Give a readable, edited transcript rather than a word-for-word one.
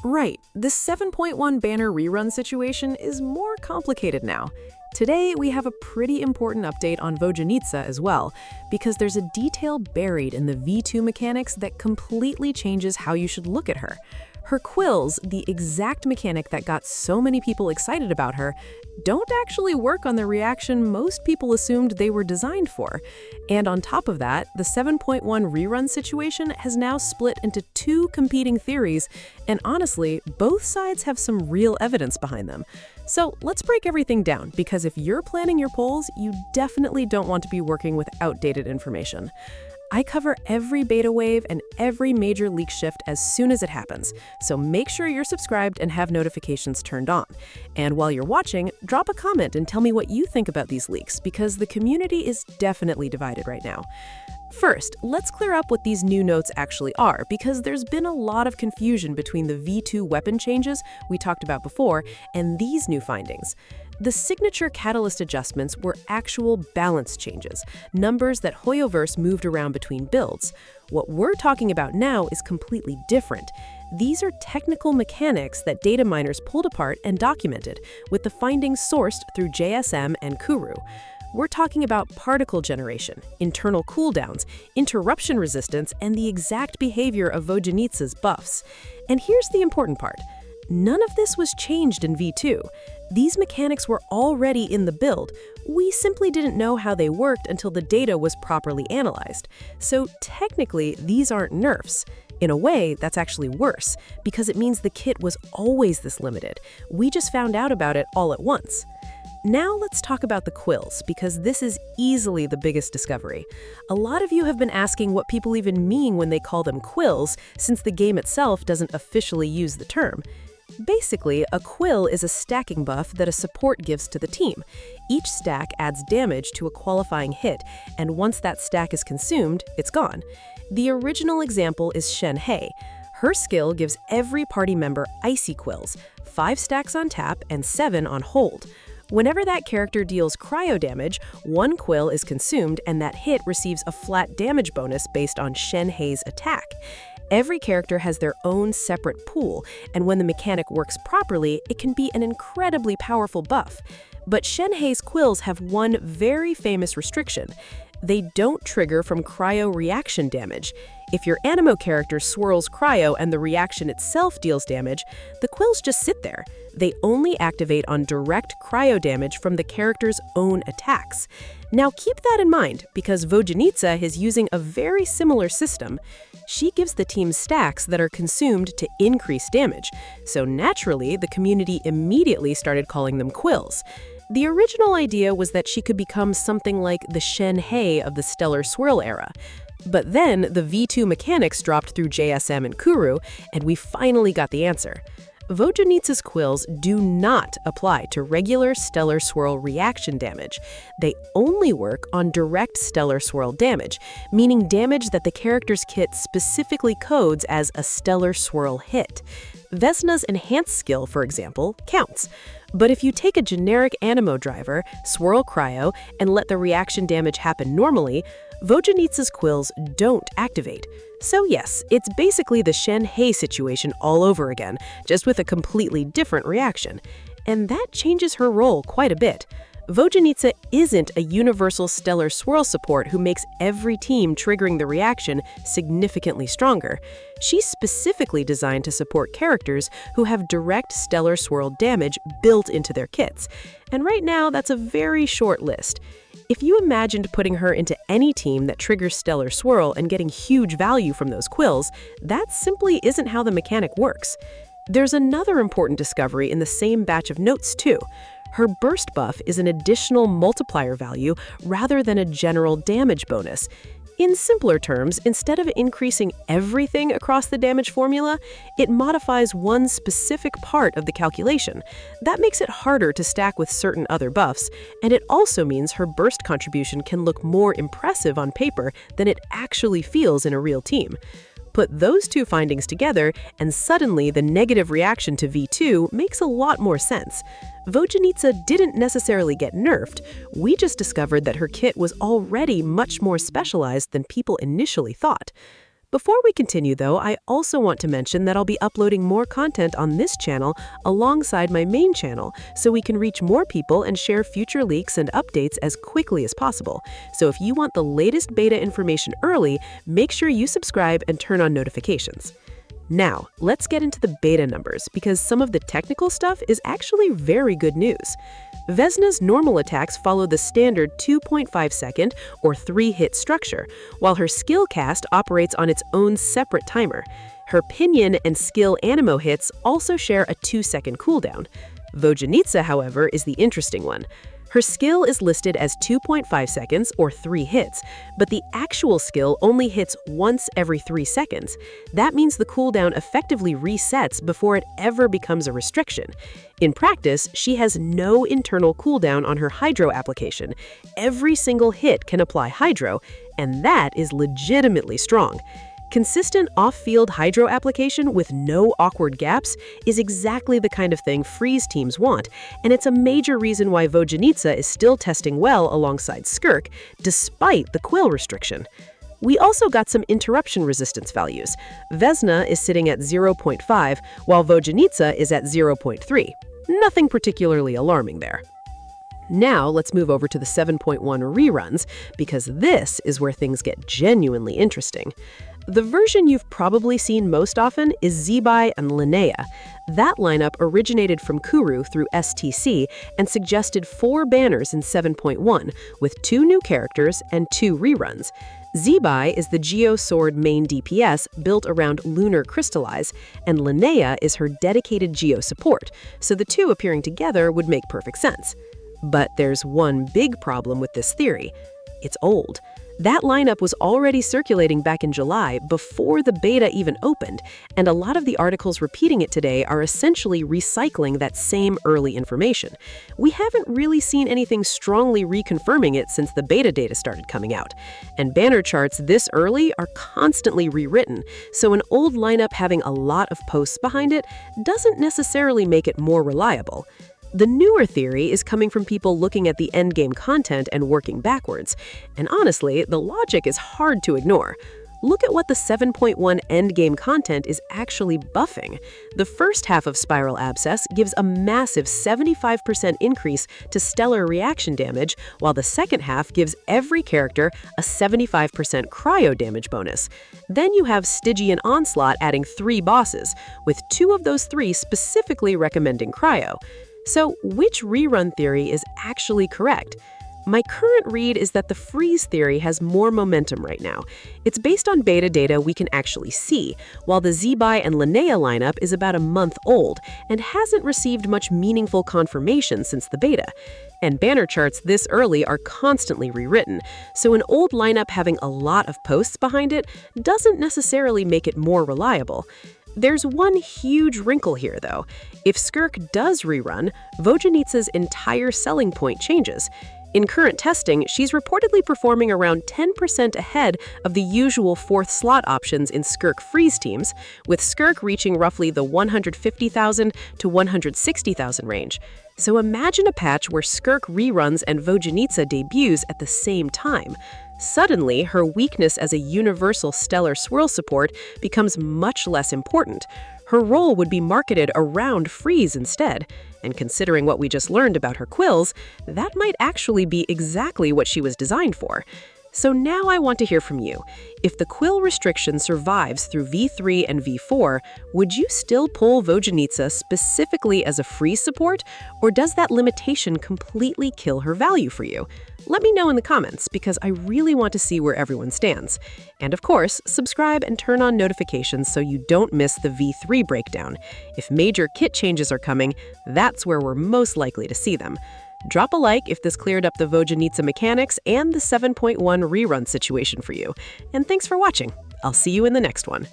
Right, this 7.1 banner rerun situation is more complicated now. Today, we have a pretty important update on Vodyanitsa as well, because there's a detail buried in the V2 mechanics that completely changes how you should look at her. Her quills, the exact mechanic that got so many people excited about her, don't actually work on the reaction most people assumed they were designed for. And on top of that, the 7.1 rerun situation has now split into two competing theories, and honestly, both sides have some real evidence behind them. So let's break everything down, because if you're planning your polls, you definitely don't want to be working with outdated information. I cover every beta wave and every major leak shift as soon as it happens, so make sure you're subscribed and have notifications turned on. And while you're watching, drop a comment and tell me what you think about these leaks, because the community is definitely divided right now. First, let's clear up what these new notes actually are, because there's been a lot of confusion between the V2 weapon changes we talked about before and these new findings. The signature catalyst adjustments were actual balance changes, numbers that Hoyoverse moved around between builds. What we're talking about now is completely different. These are technical mechanics that data miners pulled apart and documented, with the findings sourced through JSM and Kuru. We're talking about particle generation, internal cooldowns, interruption resistance, and the exact behavior of Vodyanitsa's buffs. And here's the important part. None of this was changed in V2. These mechanics were already in the build. We simply didn't know how they worked until the data was properly analyzed. So technically, these aren't nerfs. In a way, that's actually worse, because it means the kit was always this limited. We just found out about it all at once. Now let's talk about the quills, because this is easily the biggest discovery. A lot of you have been asking what people even mean when they call them quills, since the game itself doesn't officially use the term. Basically, a quill is a stacking buff that a support gives to the team. Each stack adds damage to a qualifying hit, and once that stack is consumed, it's gone. The original example is Shenhe. Her skill gives every party member icy quills, 5 stacks on tap and 7 on hold. Whenever that character deals cryo damage, 1 quill is consumed and that hit receives a flat damage bonus based on Shenhe's attack. Every character has their own separate pool, and when the mechanic works properly, it can be an incredibly powerful buff. But Shenhe's quills have one very famous restriction. They don't trigger from cryo reaction damage. If your Animo character swirls cryo and the reaction itself deals damage, the quills just sit there. They only activate on direct cryo damage from the character's own attacks. Now keep that in mind, because Vodyanitsa is using a very similar system. She gives the team stacks that are consumed to increase damage, so naturally the community immediately started calling them quills. The original idea was that she could become something like the Shenhe of the Stellar Swirl era. But then the V2 mechanics dropped through JSM and Kuru, and we finally got the answer. Vodyanitsa's quills do not apply to regular Stellar Swirl reaction damage. They only work on direct Stellar Swirl damage, meaning damage that the character's kit specifically codes as a Stellar Swirl hit. Vesna's enhanced skill, for example, counts. But if you take a generic Animo driver, swirl cryo, and let the reaction damage happen normally, Vodyanitsa's quills don't activate. So yes, it's basically the Shenhe situation all over again, just with a completely different reaction. And that changes her role quite a bit. Vodyanitsa isn't a universal Stellar Swirl support who makes every team triggering the reaction significantly stronger. She's specifically designed to support characters who have direct Stellar Swirl damage built into their kits. And right now, that's a very short list. If you imagined putting her into any team that triggers Stellar Swirl and getting huge value from those quills, that simply isn't how the mechanic works. There's another important discovery in the same batch of notes too. Her burst buff is an additional multiplier value rather than a general damage bonus. In simpler terms, instead of increasing everything across the damage formula, it modifies one specific part of the calculation. That makes it harder to stack with certain other buffs, and it also means her burst contribution can look more impressive on paper than it actually feels in a real team. Put those two findings together, and suddenly the negative reaction to V2 makes a lot more sense. Vodyanitsa didn't necessarily get nerfed, we just discovered that her kit was already much more specialized than people initially thought. Before we continue, though, I also want to mention that I'll be uploading more content on this channel alongside my main channel, so we can reach more people and share future leaks and updates as quickly as possible. So if you want the latest beta information early, make sure you subscribe and turn on notifications. Now, let's get into the beta numbers, because some of the technical stuff is actually very good news. Vesna's normal attacks follow the standard 2.5-second or 3-hit structure, while her skill cast operates on its own separate timer. Her pinion and skill animo hits also share a 2-second cooldown. Vodyanitsa, however, is the interesting one. Her skill is listed as 2.5 seconds or 3 hits, but the actual skill only hits once every 3 seconds. That means the cooldown effectively resets before it ever becomes a restriction. In practice, she has no internal cooldown on her Hydro application. Every single hit can apply Hydro, and that is legitimately strong. Consistent off-field Hydro application with no awkward gaps is exactly the kind of thing freeze teams want, and it's a major reason why Vodyanitsa is still testing well alongside Skirk, despite the Quill restriction. We also got some interruption resistance values. Vesna is sitting at 0.5, while Vodyanitsa is at 0.3. Nothing particularly alarming there. Now let's move over to the 7.1 reruns, because this is where things get genuinely interesting. The version you've probably seen most often is Zebai and Linnea. That lineup originated from Kuru through STC and suggested 4 banners in 7.1, with 2 new characters and 2 reruns. Zebai is the Geo Sword main DPS built around Lunar Crystallize, and Linnea is her dedicated Geo support, so the two appearing together would make perfect sense. But there's one big problem with this theory. It's old. That lineup was already circulating back in July, before the beta even opened, and a lot of the articles repeating it today are essentially recycling that same early information. We haven't really seen anything strongly reconfirming it since the beta data started coming out. And banner charts this early are constantly rewritten, so an old lineup having a lot of posts behind it doesn't necessarily make it more reliable. The newer theory is coming from people looking at the endgame content and working backwards. And honestly, the logic is hard to ignore. Look at what the 7.1 endgame content is actually buffing. The first half of Spiral Abscess gives a massive 75% increase to stellar reaction damage, while the second half gives every character a 75% cryo damage bonus. Then you have Stygian Onslaught adding 3 bosses, with 2 of those 3 specifically recommending cryo. So, which rerun theory is actually correct? My current read is that the freeze theory has more momentum right now. It's based on beta data we can actually see, while the Zebai and Linnea lineup is about a month old and hasn't received much meaningful confirmation since the beta. And banner charts this early are constantly rewritten, so an old lineup having a lot of posts behind it doesn't necessarily make it more reliable. There's one huge wrinkle here, though. If Skirk does rerun, Vodyanitsa's entire selling point changes. In current testing, she's reportedly performing around 10% ahead of the usual 4th slot options in Skirk freeze teams, with Skirk reaching roughly the 150,000 to 160,000 range. So imagine a patch where Skirk reruns and Vodyanitsa debuts at the same time. Suddenly, her weakness as a universal stellar swirl support becomes much less important. Her role would be marketed around freeze instead. And considering what we just learned about her Quills, that might actually be exactly what she was designed for. So now I want to hear from you. If the Quill restriction survives through V3 and V4, would you still pull Vodyanitsa specifically as a freeze support, or does that limitation completely kill her value for you? Let me know in the comments, because I really want to see where everyone stands. And of course, subscribe and turn on notifications so you don't miss the V3 breakdown. If major kit changes are coming, that's where we're most likely to see them. Drop a like if this cleared up the Vodyanitsa mechanics and the 7.1 rerun situation for you. And thanks for watching. I'll see you in the next one.